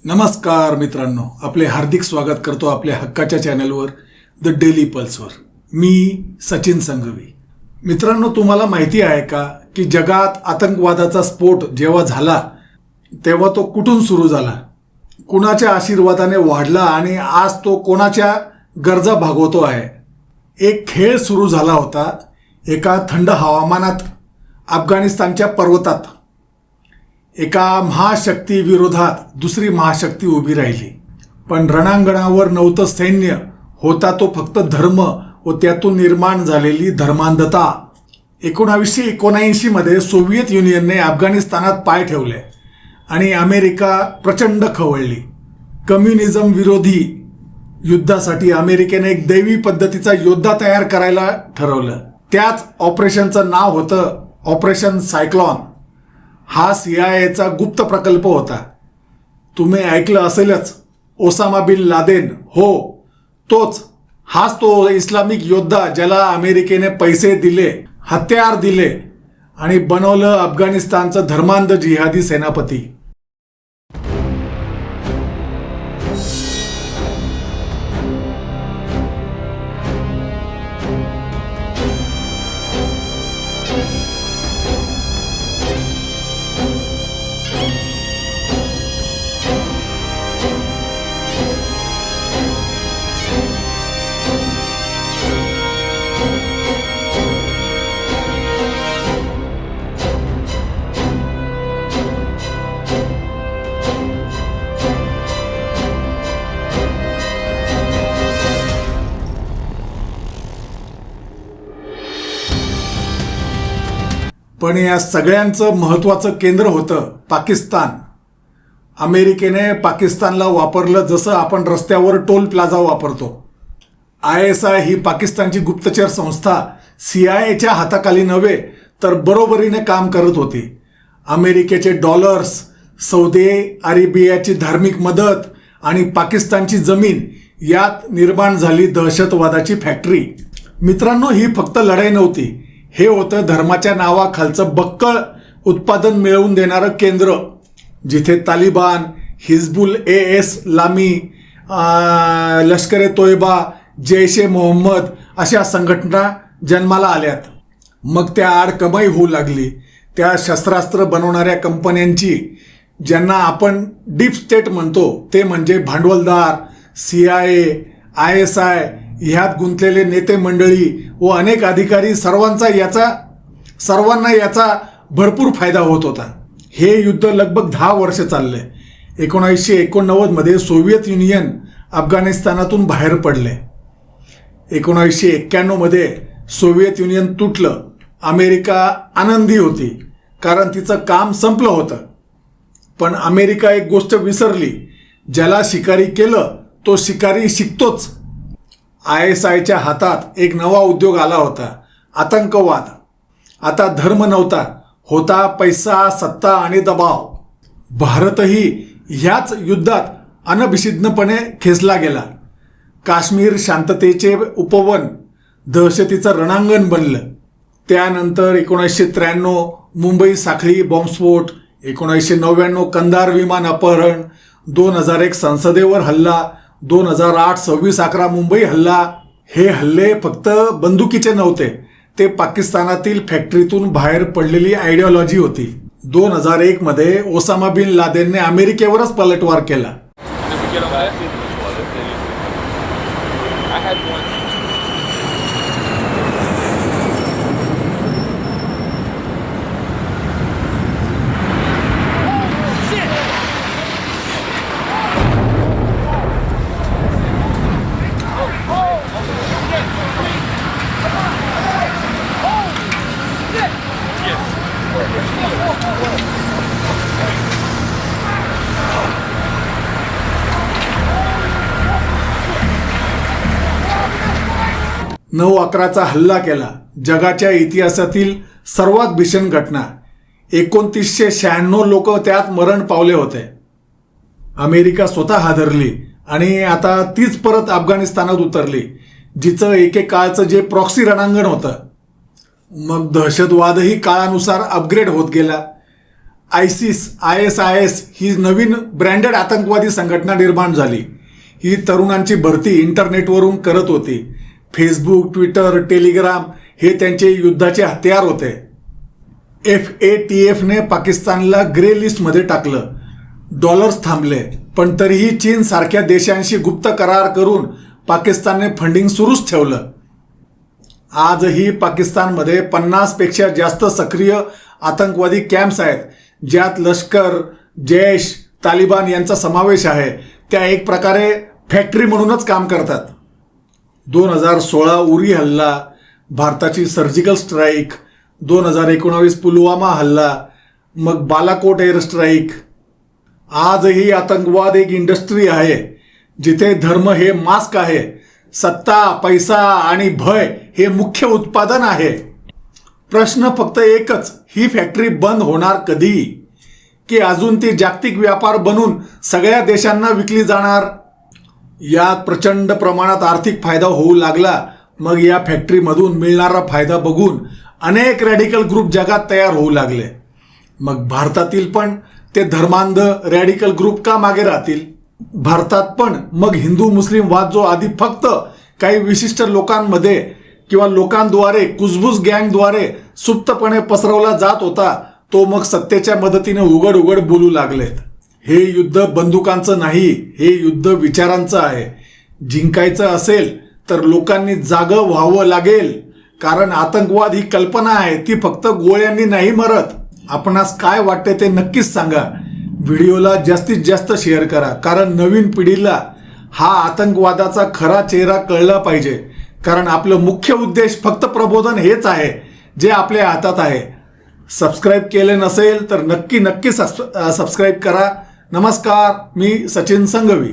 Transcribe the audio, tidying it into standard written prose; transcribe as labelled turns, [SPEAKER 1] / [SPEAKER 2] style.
[SPEAKER 1] नमस्कार मित्रांनो, आपले हार्दिक स्वागत करतो आपल्या हक्काच्या चॅनलवर द डेली पल्सवर. मी सचिन संघवी. मित्रांनो, तुम्हाला माहिती आहे का की जगात आतंकवादाचा स्फोट जेव्हा झाला तेव्हा तो कुठून सुरू झाला, कुणाच्या आशीर्वादाने वाढला आणि आज तो कोणाच्या गरजा भागवतो आहे. एक खेळ सुरू झाला होता एका थंड हवामानात अफगाणिस्तानच्या पर्वतात. एका महाशक्ती विरोधात दुसरी महाशक्ती उभी राहिली, पण रणांगणावर नव्हतं सैन्य, होता तो फक्त धर्म व त्यातून निर्माण झालेली धर्मांधता. 1979 मध्ये सोव्हिएत युनियनने अफगाणिस्तानात पाय ठेवले आणि अमेरिका प्रचंड खवळली. कम्युनिझम विरोधी युद्धासाठी अमेरिकेने एक दैवी पद्धतीचा योद्धा तयार करायला ठरवलं. त्याच ऑपरेशनचं नाव होतं ऑपरेशन सायक्लॉन. हा CIA गुप्त प्रकल्प होता. तुम्ही ऐकलं असेलच, ओसामा बिन लादेन. हो, हाच तो इस्लामिक योद्धा ज्याला अमेरिकेने पैसे दिले, हत्यार दिले आणि बनवलं अफगाणिस्तानचं धर्मांध जिहादी सेनापती. पण या सगळ्यांचं महत्त्वाचं केंद्र होतं पाकिस्तान. अमेरिकेने पाकिस्तानला वापरलं जसं आपण रस्त्यावर टोल प्लाझा वापरतो. ISI ही पाकिस्तानची गुप्तचर संस्था CIAच्या हाताखाली नव्हे तर बरोबरीने काम करत होती. अमेरिकेचे डॉलर्स, सौदी अरेबियाची धार्मिक मदत आणि पाकिस्तानची जमीन यात निर्माण झाली दहशतवादाची फॅक्टरी. मित्रांनो, ही फक्त लढाई नव्हती, हे होतं धर्माच्या नावाखालचं बक्कळ उत्पादन मिळवून देणारं केंद्र, जिथे तालिबान, हिजबुल इस्लामी, लष्कर-ए-तोयबा, जैश-ए-मोहम्मद अशा संघटना जन्माला आल्यात. मग त्या आड कमाई होऊ लागली. त्या शस्त्रास्त्र बनवणाऱ्या कंपन्यांची, ज्यांना आपण डीप स्टेट म्हणतो, ते म्हणजे भांडवलदार, CIA, ISI ह्यात गुंतलेले नेते मंडळी व अनेक अधिकारी, सर्वांना याचा भरपूर फायदा होत होता. हे युद्ध लगभग 10 वर्ष चालले. 1989 मध्ये सोव्हिएत युनियन अफगाणिस्तानातून बाहेर पडले. 1991 मध्ये सोव्हिएत युनियन तुटलं. अमेरिका आनंदी होती कारण तिचं काम संपलं होतं. पण अमेरिका एक गोष्ट विसरली, ज्याला शिकारी केलं तो शिकारी शिकतोच. ISIच्या हातात एक नवा उद्योग आला होता, आतंकवाद. आता धर्म नव्हता, होता पैसा, सत्ता आणि दबाव. भारतही ह्याच युद्धात अनभिषिद्धपणे खेचला गेला. काश्मीर शांततेचे उपवन दहशतीचं रणांगण बनलं. त्यानंतर 1993 मुंबई साखळी बॉम्बस्फोट, 1999 कंदार विमान अपहरण, 2001 संसदेवर हल्ला, 2008 26/11 मुंबई हल्ला. हे हल्ले फक्त बंदुकीचे नव्हते, ते पाकिस्तानातील फॅक्टरीतून बाहेर पडलेली आयडिओलॉजी होती. 2001 मध्ये ओसामा बिन लादेनने अमेरिकेवरच पलटवार केला. नऊ 11चा हल्ला केला. जगाच्या इतिहासातील सर्वात भीषण घटना. 2996 लोक त्यात मरण पावले होते. अमेरिका स्वतः हादरली आणि आता तीच परत अफगाणिस्तानात उतरली, जिचं एकेकाळचं जे प्रॉक्सी रणांगण होतं. मग दहशतवादही काळानुसार अपग्रेड होत गेला. ISIS ही नवीन ब्रँडेड आतंकवादी संघटना निर्माण झाली. ही तरुणांची भरती इंटरनेटवरून करत होती. फेसबुक, ट्विटर, टेलिग्राम हे त्यांचे युद्धाचे हत्यार होते. FATFने पाकिस्तानला ग्रे लिस्टमध्ये टाकलं. डॉलर्स थांबले, पण तरीही चीन सारख्या देशांशी गुप्त करार करून पाकिस्तानने फंडिंग सुरूच ठेवलं. आजही पाकिस्तानमध्ये 50 पेक्षा जास्त सक्रिय आतंकवादी कॅम्प्स आहेत, ज्यात लष्कर, जैश, तालिबान यांचा समावेश आहे. त्या एक प्रकारे फॅक्टरी म्हणूनच काम करतात. 2016 उरी हल्ला, भारताची सर्जिकल स्ट्राईक, 2019 पुलवामा हल्ला, मग बालाकोट एअर स्ट्राईक. आजही आतंकवाद एक इंडस्ट्री आहे, जिथे धर्म हे मास्क आहे, सत्ता, पैसा आणि भय हे मुख्य उत्पादन आहे. प्रश्न फक्त एकच, ही फॅक्टरी बंद होणार कधी? की अजून ती जागतिक व्यापार बनून सगळ्या देशांना विकली जाणार? यात प्रचंड प्रमाणात आर्थिक फायदा होऊ लागला. मग या फॅक्टरीमधून मिळणारा फायदा बघून अनेक रॅडिकल ग्रुप जगात तयार होऊ लागले. मग भारतातील पण ते धर्मांध रॅडिकल ग्रुप का मागे राहतील? भारतात पण मग हिंदू मुस्लिम वाद जो आधी फक्त काही विशिष्ट लोकांमध्ये किंवा लोकांद्वारे, कुजबूज गँगद्वारे सुप्तपणे पसरवला जात होता, तो मग सत्तेच्या मदतीने उघड उघड बोलू लागलेत. हे युद्ध बंदुकांचं नाही, हे युद्ध विचारांचं आहे. जिंकायचं असेल तर लोकांनी जागं व्हावं लागेल, कारण आतंकवाद ही कल्पना आहे, ती फक्त गोळ्यांनी नाही मरत. आपणास काय वाटते ते नक्कीच सांगा. व्हिडिओला जास्तीत जास्त शेअर करा, कारण नवीन पिढीला हा आतंकवादाचा खरा चेहरा कळला पाहिजे. कारण आपलं मुख्य उद्देश फक्त प्रबोधन हेच आहे, जे आपल्या हातात आहे. सबस्क्राईब केले नसेल तर नक्की सबस्क्राईब करा. नमस्कार, मी सचिन संघवी.